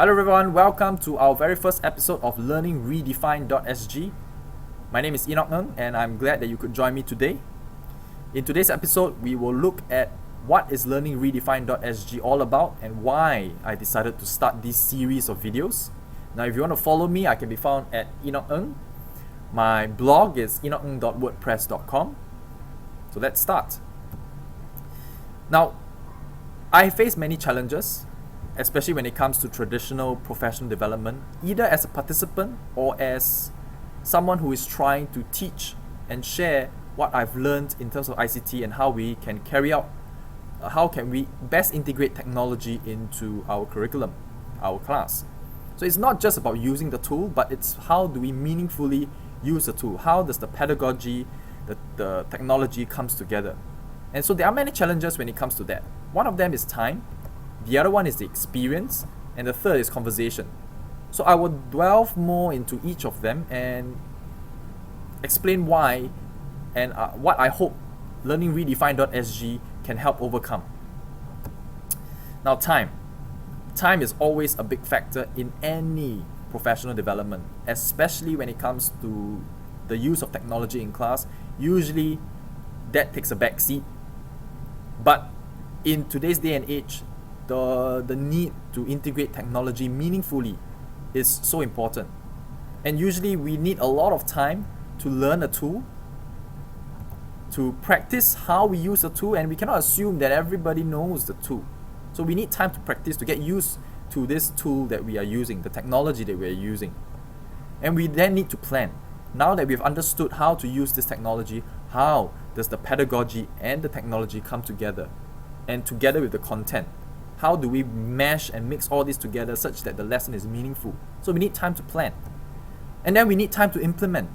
Hello everyone, welcome to our very first episode of Learning Redefined.SG. My name is Enoch Ng and I'm glad that you could join me today. In today's episode, we will look at what is Learning Redefined.SG all about and why I decided to start this series of videos. Now if you want to follow me, I can be found at Enoch Ng. My blog is enochng.wordpress.com. So let's start. Now, I face many challenges, especially when it comes to traditional professional development, either as a participant or as someone who is trying to teach and share what I've learned in terms of ICT and how we can carry out, how can we best integrate technology into our curriculum, our class. So it's not just about using the tool, but it's how do we meaningfully use the tool? How does the pedagogy, the technology comes together? And so there are many challenges when it comes to that. One of them is time. The other one is the experience, and the third is conversation. So I will delve more into each of them and explain why and what I hope Learning Redefined.SG can help overcome. Now, time. Time is always a big factor in any professional development, especially when it comes to the use of technology in class. Usually, that takes a back seat. But in today's day and age, the need to integrate technology meaningfully is so important. And usually we need a lot of time to learn a tool, to practice how we use the tool, and we cannot assume that everybody knows the tool. So we need time to practice, to get used to this tool that we are using, the technology that we are using. And we then need to plan. Now that we've understood how to use this technology, how does the pedagogy and the technology come together? And together with the content, how do we mesh and mix all this together such that the lesson is meaningful? So we need time to plan. And then we need time to implement.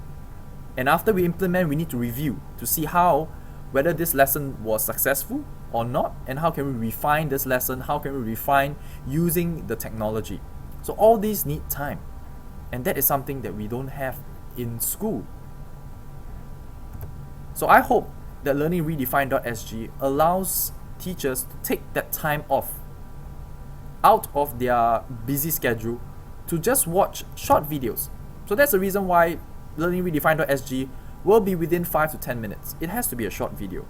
And after we implement, we need to review to see whether this lesson was successful or not, and how can we refine this lesson, how can we refine using the technology. So all these need time. And that is something that we don't have in school. So I hope that Learning Redefined.SG allows teachers to take that time off out of their busy schedule to just watch short videos. So that's the reason why Learning Redefined.SG will be within 5 to 10 minutes. It has to be a short video.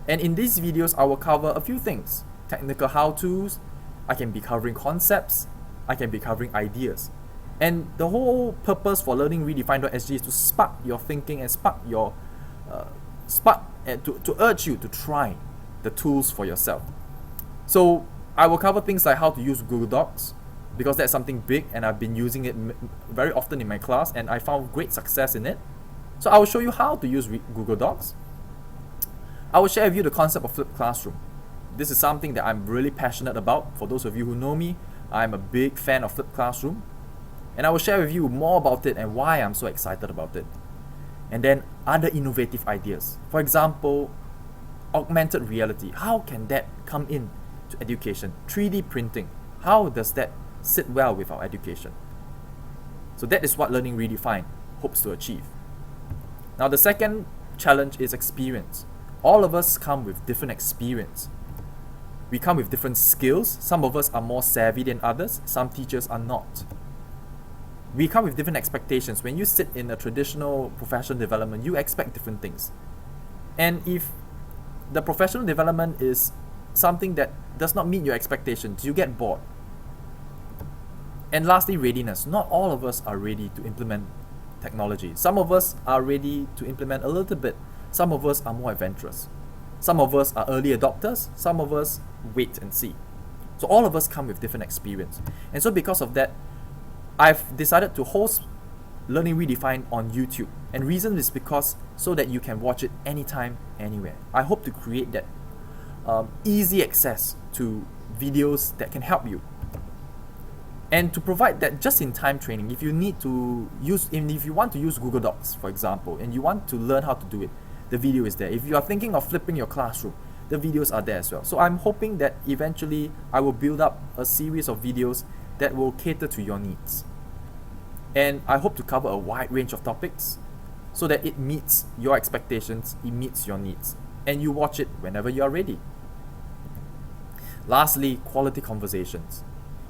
And in these videos, I will cover a few things. Technical how-tos, I can be covering concepts, I can be covering ideas. And the whole purpose for Learning Redefined.SG is to spark your thinking and to urge you to try the tools for yourself. So I will cover things like how to use Google Docs, because that's something big and I've been using it very often in my class and I found great success in it. So I will show you how to use Google Docs. I will share with you the concept of flipped classroom. This is something that I'm really passionate about. For those of you who know me, I'm a big fan of flipped classroom. And I will share with you more about it and why I'm so excited about it. And then other innovative ideas. For example, augmented reality. How can that come in to education? 3D printing. How does that sit well with our education? So that is what Learning Redefined hopes to achieve. Now the second challenge is experience. All of us come with different experience. We come with different skills. Some of us are more savvy than others. Some teachers are not. We come with different expectations. When you sit in a traditional professional development, you expect different things. And if the professional development is something that does not meet your expectations, you get bored. And lastly, readiness. Not all of us are ready to implement technology. Some of us are ready to implement a little bit. Some of us are more adventurous. Some of us are early adopters. Some of us wait and see. So all of us come with different experience. And so because of that, I've decided to host Learning Redefined on YouTube. And reason is because so that you can watch it anytime, anywhere. I hope to create that easy access to videos that can help you. And to provide that just-in-time training, if you want to use Google Docs, for example, and you want to learn how to do it, the video is there. If you are thinking of flipping your classroom, the videos are there as well. So I'm hoping that eventually I will build up a series of videos that will cater to your needs. And I hope to cover a wide range of topics so that it meets your expectations, it meets your needs, and you watch it whenever you are ready. Lastly, quality conversations.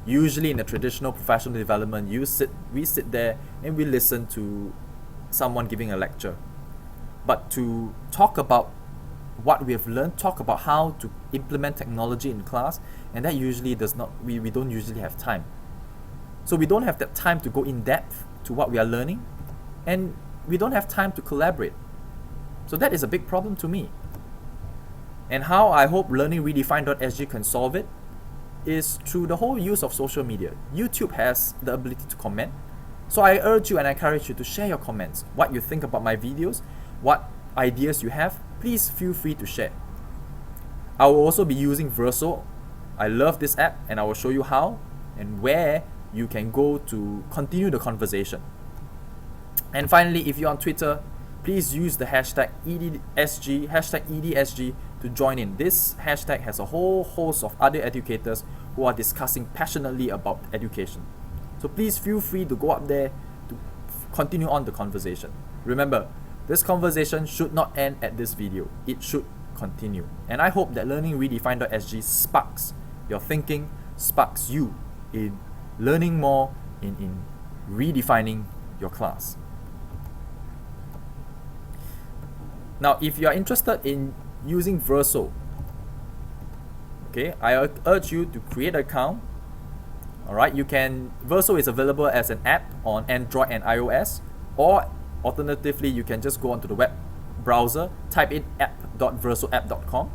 Usually in a traditional professional development, we sit there and we listen to someone giving a lecture. But to talk about what we have learned, talk about how to implement technology in class, and that usually we don't usually have time. So we don't have that time to go in depth to what we are learning, and we don't have time to collaborate. So that is a big problem to me. And how I hope Learning Redefined.SG can solve it is through the whole use of social media. YouTube has the ability to comment. So I urge you and I encourage you to share your comments, what you think about my videos, what ideas you have. Please feel free to share. I will also be using Verso. I love this app, and I will show you how and where you can go to continue the conversation. And finally, if you're on Twitter, please use the hashtag EDSG to join in. This hashtag has a whole host of other educators who are discussing passionately about education. So please feel free to go up there to continue on the conversation. Remember, this conversation should not end at this video. It should continue. And I hope that Learning Redefined.SG sparks your thinking, sparks you in learning more, in redefining your class. Now, if you are interested in using Verso, okay, I urge you to create an account. Alright, Verso is available as an app on Android and iOS, or alternatively, you can just go onto the web browser, type in app.versoapp.com,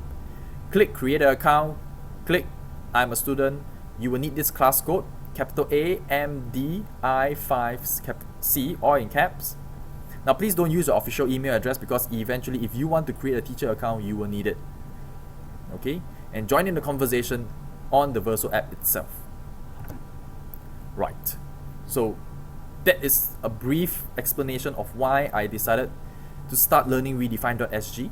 click create an account, click I'm a student. You will need this class code, capital AMDI5C, all in caps. Now please don't use your official email address, because eventually if you want to create a teacher account, you will need it. Okay? And join in the conversation on the Verso app itself. Right. So that is a brief explanation of why I decided to start Learning Redefined.SG.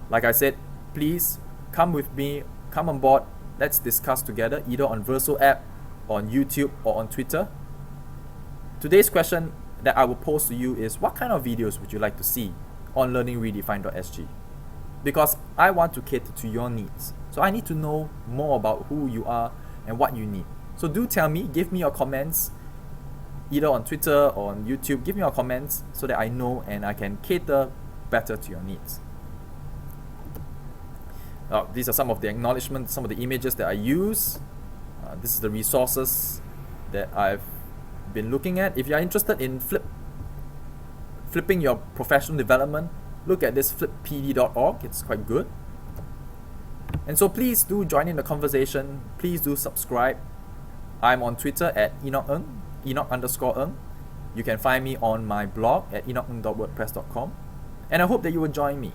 Like I said, please come with me, come on board, let's discuss together either on Verso app, on YouTube, or on Twitter. Today's question that I will pose to you is, what kind of videos would you like to see on Learning Redefined.SG? Because I want to cater to your needs. So I need to know more about who you are and what you need. So do tell me, give me your comments, either on Twitter or on YouTube. Give me your comments so that I know and I can cater better to your needs. These are some of the acknowledgements, some of the images that I use. This is the resources that I've been looking at. If you're interested in flipping your professional development, look at this flippd.org. It's quite good. And so please do join in the conversation. Please do subscribe. I'm on Twitter at Enoch_Ng. You can find me on my blog at enochng.wordpress.com. And I hope that you will join me.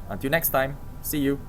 Until next time, see you.